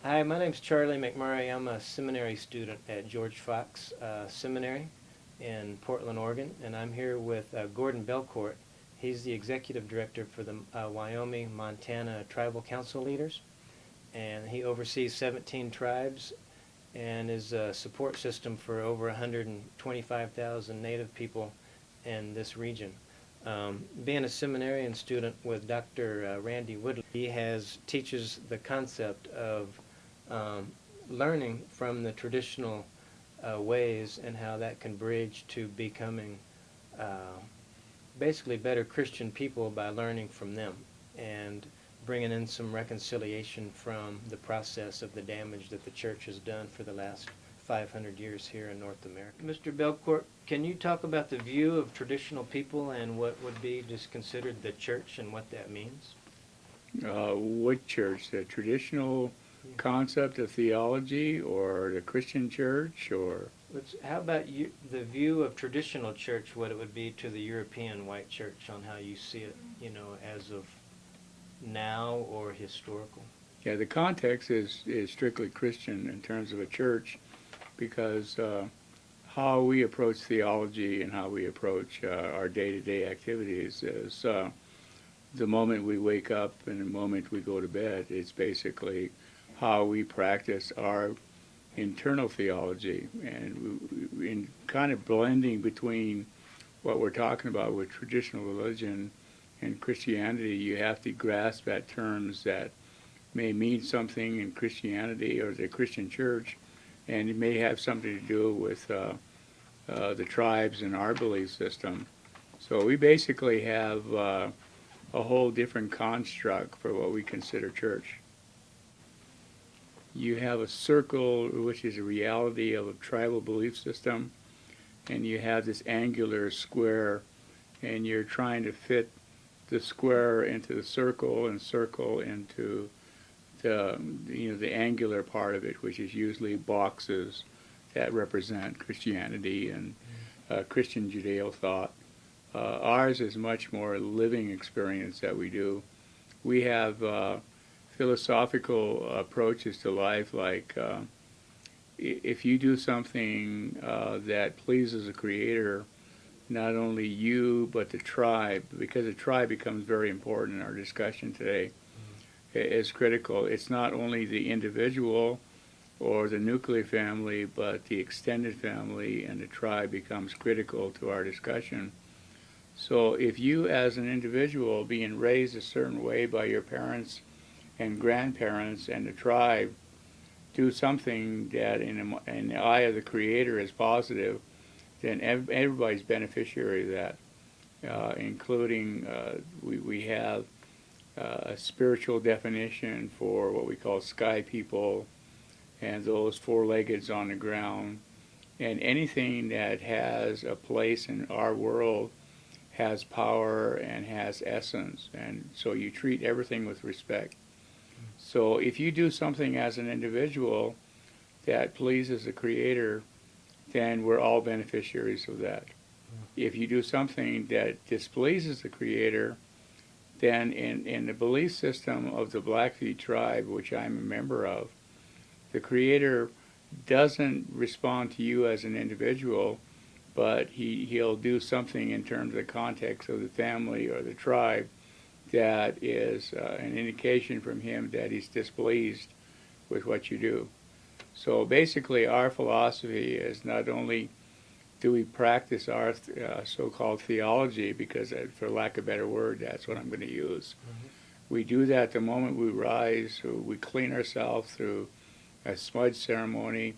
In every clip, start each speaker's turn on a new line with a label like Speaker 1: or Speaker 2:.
Speaker 1: Hi, my name's Charlie McMurrey. I'm a seminary student at George Fox Seminary in Portland, Oregon, and I'm here with Gordon Belcourt. He's the executive director for the Wyoming, Montana Tribal Council leaders, and he oversees 17 tribes and is a support system for over 125,000 Native people in this region. Being a seminarian student with Dr. Randy Woodley, he teaches the concept of learning from the traditional ways and how that can bridge to becoming basically better Christian people by learning from them and bringing in some reconciliation from the process of the damage that the church has done for the last 500 years here in North America. Mr. Belcourt, can you talk about the view of traditional people and what would be just considered the church and what that means?
Speaker 2: What church? The traditional concept of theology, or the Christian church, or?
Speaker 1: How about the view of traditional church, what it would be to the European white church on how you see it, as of now or historical?
Speaker 2: Yeah, the context is strictly Christian in terms of a church, because how we approach theology and how we approach our day-to-day activities is the moment we wake up and the moment we go to bed. It's basically how we practice our internal theology, and in kind of blending between what we're talking about with traditional religion and Christianity. You have to grasp at terms that may mean something in Christianity or the Christian church, and it may have something to do with the tribes in our belief system. So we basically have a whole different construct for what we consider church. You have a circle, which is a reality of a tribal belief system, and you have this angular square, and you're trying to fit the square into the circle and circle into the angular part of it, which is usually boxes that represent Christianity and Christian Judeo thought. Ours is much more a living experience that we do. We have philosophical approaches to life, like if you do something that pleases the Creator, not only you but the tribe, because the tribe becomes very important in our discussion today, is critical. It's not only the individual or the nuclear family, but the extended family and the tribe becomes critical to our discussion. So if you as an individual being raised a certain way by your parents and grandparents and the tribe do something that in the eye of the Creator is positive, then everybody's beneficiary of that, including we have a spiritual definition for what we call sky people and those four-leggeds on the ground. And anything that has a place in our world has power and has essence. And so you treat everything with respect. So if you do something as an individual that pleases the Creator, then we're all beneficiaries of that. If you do something that displeases the Creator, then in the belief system of the Blackfeet tribe, which I'm a member of, the Creator doesn't respond to you as an individual, but he'll do something in terms of the context of the family or the tribe that is an indication from him that he's displeased with what you do. So basically our philosophy is not only do we practice our so-called theology, because for lack of a better word, that's what I'm going to use. We do that the moment we rise. We clean ourselves through a smudge ceremony,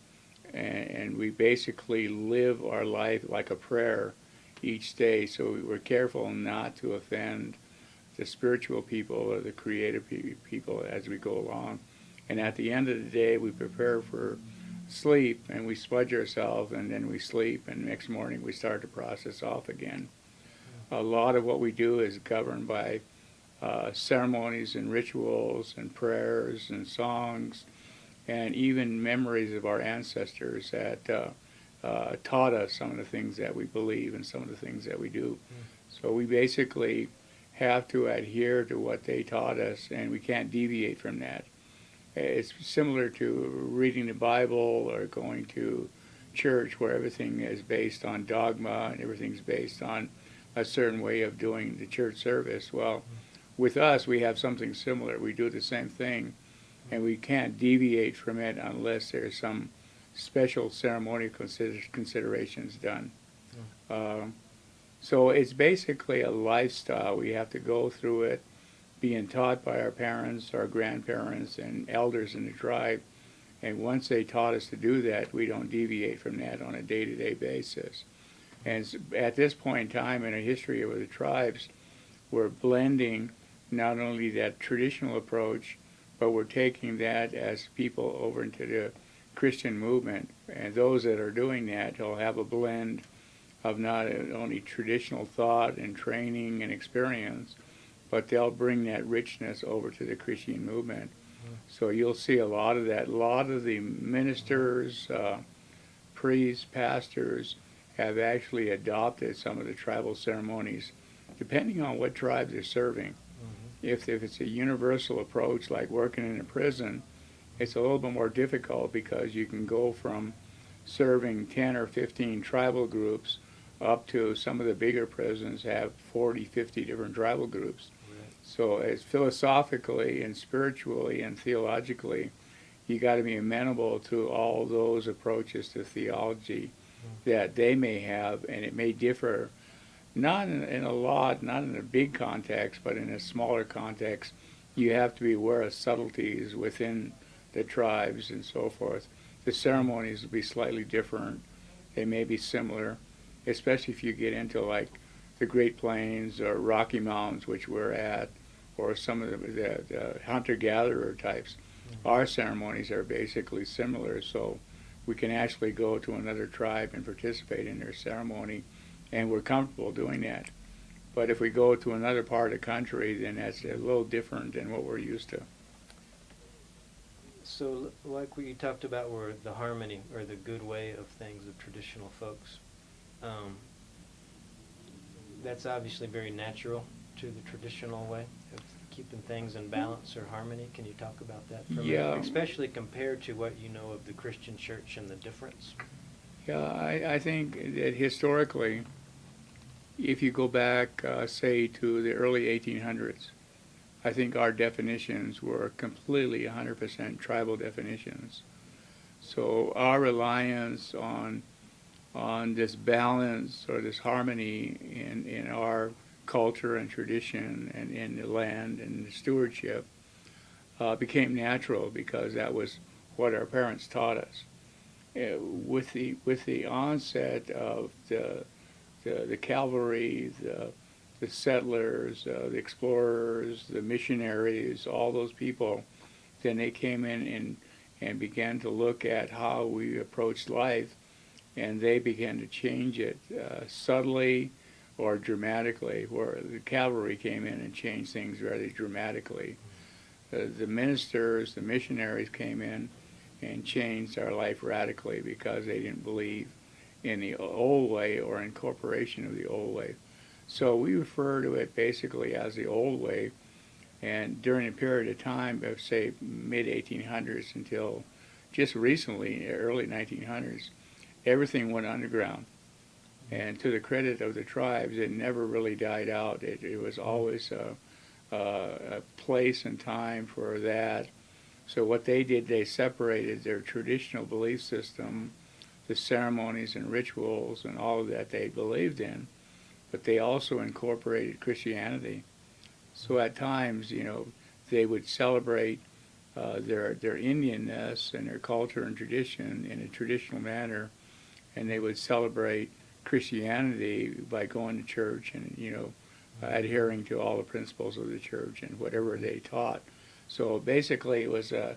Speaker 2: and we basically live our life like a prayer each day, so we're careful not to offend the spiritual people or the creative people as we go along. And at the end of the day, we prepare for sleep, and we smudge ourselves, and then we sleep, and next morning we start the process off again. A lot of what we do is governed by ceremonies and rituals and prayers and songs, and even memories of our ancestors that taught us some of the things that we believe and some of the things that we do. So we basically have to adhere to what they taught us, and we can't deviate from that. It's similar to reading the Bible or going to church where everything is based on dogma and everything's based on a certain way of doing the church service. Well, with us, we have something similar. We do the same thing, and we can't deviate from it unless there's some special ceremonial considerations done. So it's basically a lifestyle. We have to go through it, being taught by our parents, our grandparents, and elders in the tribe. And once they taught us to do that, we don't deviate from that on a day-to-day basis. And at this point in time in the history of the tribes, we're blending not only that traditional approach, but we're taking that as people over into the Christian movement. And those that are doing that will have a blend of not only traditional thought and training and experience, but they'll bring that richness over to the Christian movement. So you'll see a lot of that. A lot of the ministers, priests, pastors have actually adopted some of the tribal ceremonies, depending on what tribe they're serving. If it's a universal approach, like working in a prison, it's a little bit more difficult because you can go from serving 10 or 15 tribal groups up to some of the bigger prisons have 40, 50 different tribal groups. So as philosophically and spiritually and theologically, you got to be amenable to all those approaches to theology that they may have, and it may differ, not in a big context, but in a smaller context. You have to be aware of subtleties within the tribes and so forth. The ceremonies will be slightly different. They may be similar, especially if you get into like the Great Plains or Rocky Mountains, which we're at, or some of the hunter-gatherer types. Our ceremonies are basically similar, so we can actually go to another tribe and participate in their ceremony, and we're comfortable doing that. But if we go to another part of the country, then that's a little different than what we're used to.
Speaker 1: So like what you talked about were the harmony or the good way of things of traditional folks. That's obviously very natural to the traditional way of keeping things in balance or harmony. Can you talk about that for a minute? Especially compared to what you know of the Christian church and the difference.
Speaker 2: Yeah, I think that historically, if you go back, say, to the early 1800s, I think our definitions were completely 100% tribal definitions. So our reliance on this balance or this harmony in our culture and tradition and in the land and the stewardship became natural because that was what our parents taught us. With the onset of the cavalry, the settlers, the explorers, the missionaries, all those people, then they came in and began to look at how we approached life, and they began to change it subtly or dramatically, where the cavalry came in and changed things very dramatically. The ministers, the missionaries came in and changed our life radically because they didn't believe in the old way or incorporation of the old way. So we refer to it basically as the old way, and during a period of time of, say, mid-1800s until just recently, early 1900s, everything went underground. And to the credit of the tribes, it never really died out. It was always a place and time for that. So what they did, they separated their traditional belief system, the ceremonies and rituals and all of that they believed in, but they also incorporated Christianity. So at times, they would celebrate their Indianness and their culture and tradition in a traditional manner, and they would celebrate Christianity by going to church and, adhering to all the principles of the church and whatever they taught. So basically it was a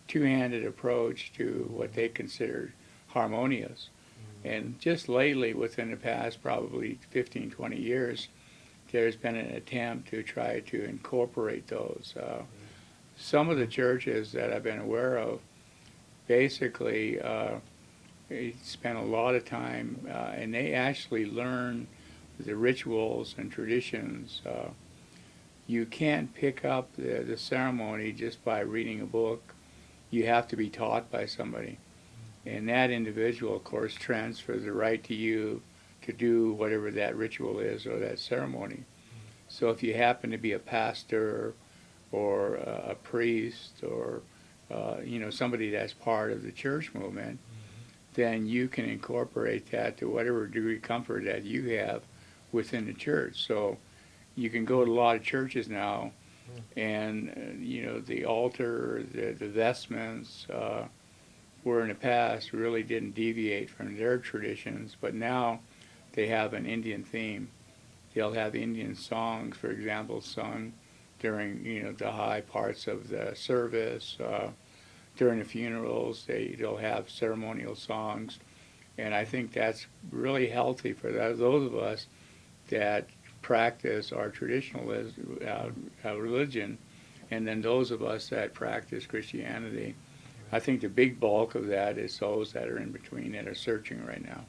Speaker 2: two-handed approach to what they considered harmonious. And just lately, within the past probably 15, 20 years, there's been an attempt to try to incorporate those. Some of the churches that I've been aware of basically spent a lot of time, and they actually learn the rituals and traditions. You can't pick up the ceremony just by reading a book you have to be taught by somebody. And that individual, of course, transfers the right to you to do whatever that ritual is or that ceremony. So if you happen to be a pastor or a priest or somebody that's part of the church movement, then you can incorporate that to whatever degree of comfort that you have within the church. So you can go to a lot of churches now, and the altar, the vestments, where in the past really didn't deviate from their traditions, but now they have an Indian theme. They'll have Indian songs, for example, sung during the high parts of the service. During the funerals, they'll have ceremonial songs, and I think that's really healthy for those of us that practice our traditional religion, and then those of us that practice Christianity. I think the big bulk of that is those that are in between that are searching right now.